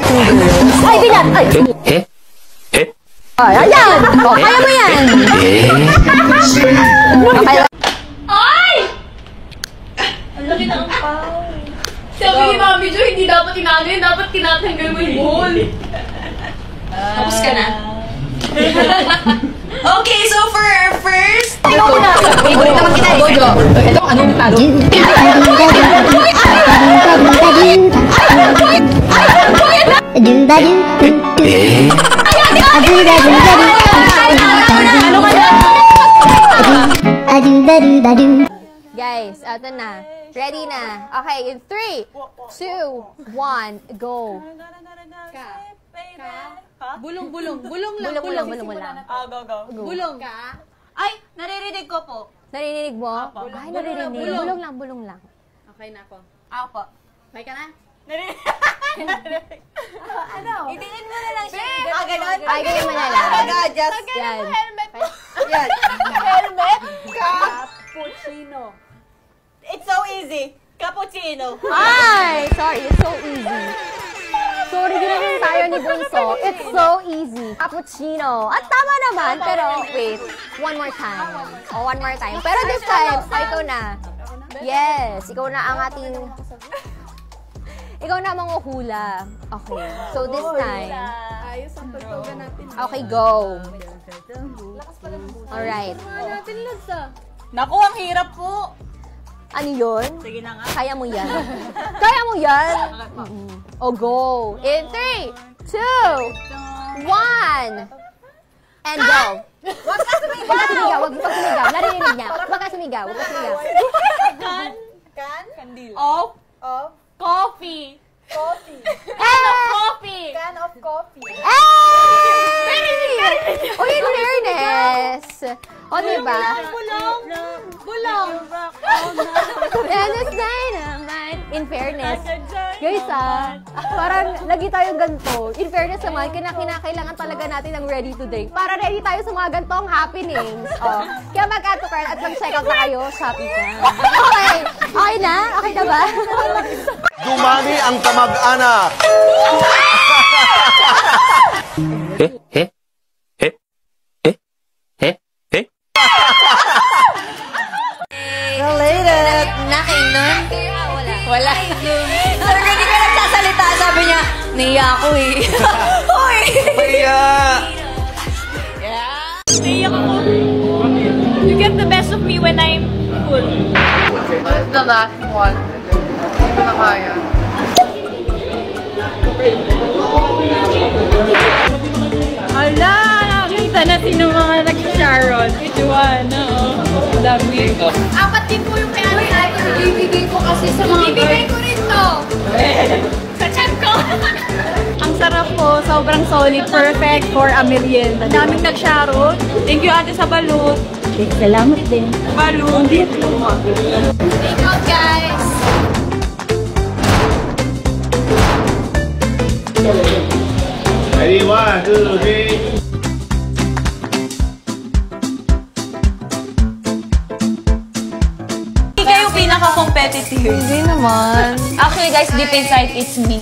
Ay, binat! Ay! Ay, ayan! O, kaya mo yan! Okay. Ay! Ang laki ng pao. Sabi ni Mami Jo, hindi dapat tinanggal, dapat tinatanggal mo yung buhol. Tapos ka na. Okay, so for our first... Favorite naman kita eh. Gojo. Ito, anong talo? Guys, ito na. Ready na. Okay, in 3, 2, 1, go. Bulong lang. Bulong lang. Go. Bulong. Ka? Ay, naririnig ko po. Narinig mo? Ay, narinig. Bulong lang. Okay na ako. Ako po. Okay ka na? Narinig. Ano? Itingin mo na lang siya. Ganon? Ay, ganyan mo na lang. Just yan. Helmet mo. Yan. Helmet? Cappuccino. It's so easy. Cappuccino. Ay! Sorry, it's so easy. Sorry, ginagawa tayo ni Bunso. It's so easy. Cappuccino. At tama naman, pero wait. One more time. One more time. Pero this time, ikaw na. Yes, ikaw na ang ating... Ikaw na ang manguhula. Okay. So this time... Ayos ang pagtugan natin. Okay, go. Alright. Naku, ang hirap po. Ano yun? Sige na nga. Kaya mo yan. Kaya mo yan. O go. In 3, 2, 1. And go. Huwag ka sumigaw. Huwag ka sumigaw. Narinig niya. Huwag ka sumigaw. Kan? Kandila. Of? Coffee. Coffee. Can of coffee. O, in fairness. O, diba? Bulong. That is dynamite. In fairness. Guys, parang lagi tayong ganito. In fairness naman, kinakailangan talaga natin ng ready to drink. Para ready tayo sa mga ganitong happenings. O, kaya mag-add to cart at mag-check out na kayo. Shopee ka. Okay. Okay na? Okay na ba? Dumami ang kamag-anak. Related. Nakainon? Wala. Sabi ko, di ka nagsasalita. Sabi niya, naiya ako eh. Hoy! Maya! Naiyak ako. You get the best of me when I'm full. What's the last one? Hindi ko na kaya. Hala, nakita na sino mga nag-Sharon. Si Joanna, dami. Apat din po yung kaya natin. Ibibigay ko kasi sa mga Ibibigay ko rin to. Sa chat ko. Ang sarap po, sobrang solid, perfect for a merienda. Daming nag-Sharon. Thank you ate sa balut. Salamat din. Balut. Take out guys. Ready, 1, 2, 3. Hindi kayo pinaka-competitive. Hindi naman. Actually guys, deep inside, it's me.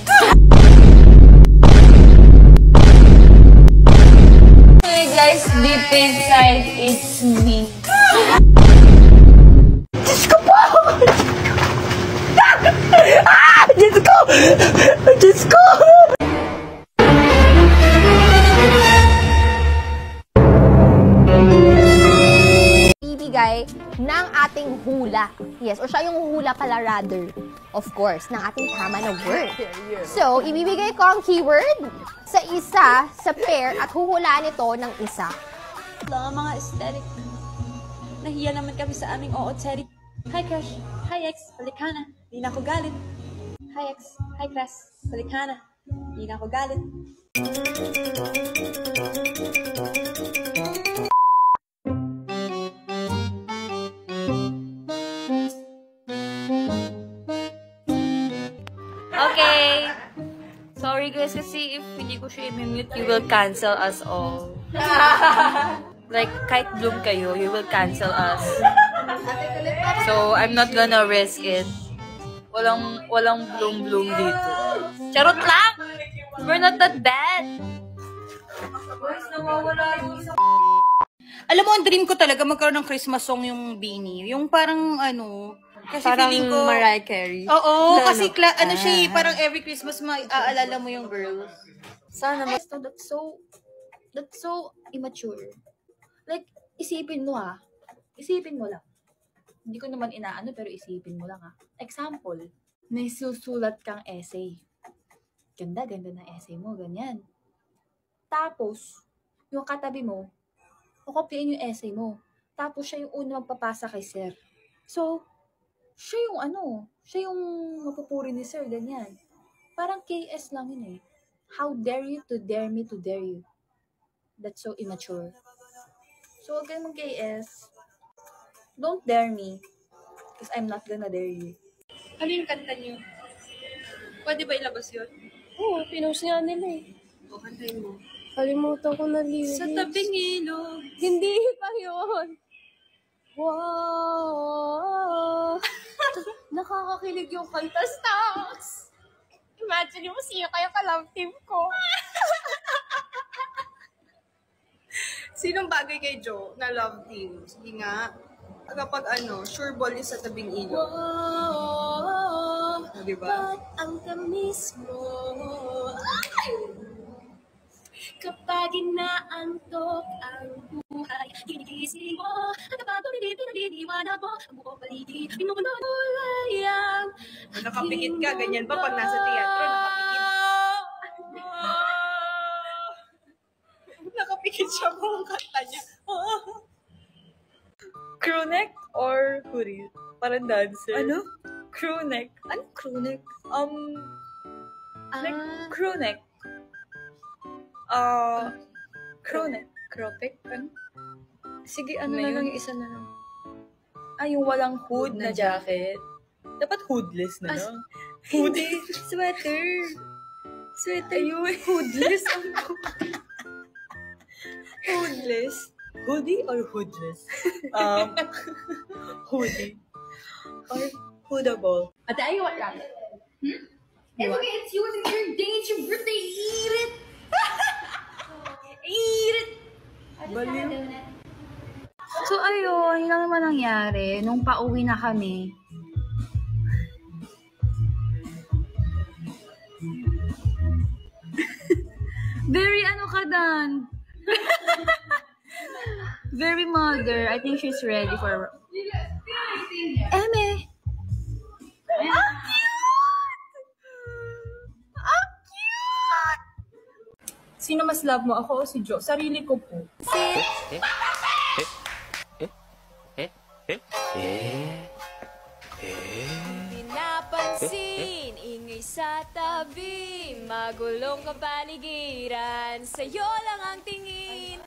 Actually guys, deep inside, it's me. Diyos ko po! Diyos ko! Diyos ko! Ibigay ng ating hula. Yes, o siya yung hula pala rather. Of course, ng ating tama na word. So, ibibigay ko ang keyword sa isa, sa pair, at huhulaan ito ng isa. Hello, mga aesthetic. Nahiya naman kami sa aming ootseri. Hi, crush. Hi, ex. Balik ka na. Di na ako galit. Hi, ex. Hi, class. Balik ka na. Di na ako galit. Okay. Sorry guys, kasi if hindi ko siya i-mute, you will cancel us all. Like, kahit bloom kayo, you will cancel us. So, I'm not gonna risk it. Walang bloom dito. Charot lang! We're not that bad. Guys, nawawala yung isa. Alam mo, ang dream ko talaga magkaroon ng Christmas song yung Beanie. Yung parang kasi Parang feeling ko Mariah Carey. Oo, kasi siya, parang every Christmas maaalala mo yung girls. Sana That's so immature. Like, isipin mo Isipin mo lang. Hindi ko naman inaano, pero isipin mo lang Example, may susulat kang essay. Ganda ng essay mo, ganyan. Tapos, yung katabi mo, kukopyain yung essay mo. Tapos, siya yung una magpapasa kay sir. So, siya yung mapupuri ni sir, ganyan. Parang KS lang yun eh. How dare you to dare me to dare you? That's so immature. So, huwag kayong mag-KS. Don't dare me. Because I'm not gonna dare you. Ano yung kanta niyo? Pwede ba ilabas yun? Oo, pinost nga nila eh. O, kantayin mo. Kalimutan ko na lyrics. Sa tabing ilog. Hindi pa yun. Wow! Nakakakilig yung kanta, Stocks! Imagine mo siya kayo ka-love team ko. Sinong bagay kay Joe na love team? Sige nga. Kapag sure ball yung sa tabing ilog. Wow! Diba? Ba't ang tamis mo? Kapag inaantok ang buhay, gigising mo, at kapag pinaliliwanag mo, ang buong paligid, pinupulay-ang Nakapikit ka, ganyan ba pag nasa teatro, nakapikit? Nakapikit siya kung kanta niya. Crewneck or hoodie? Parang dancer. Ano? Crewneck. Ano crewneck? Like, crewneck. Crewneck. Cropek? Ano? Sige, Ano na yun? lang yung isa na lang. Yung walang hood na jacket. Dapat hoodless na lang. Hoodie. Sweater. Ayun, hoodless ang hoodless? Hoodie or hoodless? Hoodie. Or hoodable. Ate, I want ramen. It's okay, it's yours, it's your day, it's your birthday, eat it! Eat it! So, ayun, yun lang naman nangyari. Nung pauwi na kami, very ka, Dan? Very mother. I think she's ready for... Eme! Sino mas love mo? Ako o si Joe? Sarili ko po. Pinapansin, ingay sa tabi, magulong kapaligiran, sa'yo lang ang tingin.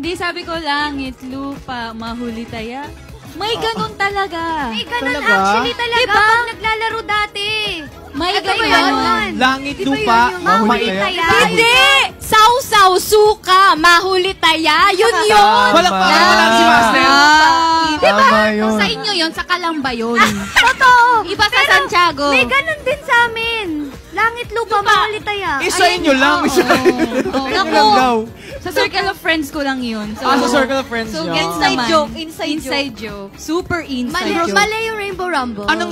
Hindi, sabi ko langit, lupa, mahuli taya. May ganun talaga. May ganun actually talaga Diba? pag naglalaro dati. May Ito ba ganun. yun? Langit, Di ba lupa, yun yung mahuli taya? Hindi! Sausaw, suka, mahuli taya. Yun yun. Walang pangalan si Master. Diba? Tama yun. Sa inyo yun, sa Kalamba yun. Totoo. Iba sa Santiago. May ganun din sa amin. Langit, lupa, mahuli taya. Isa inyo lang. Isa inyo lang daw. Sa circle of friends ko lang yun. So, Sa circle of friends so nyo. gets Inside naman. joke, Inside joke. Super inside Mali, joke. mali yung Rainbow Rumble. Anong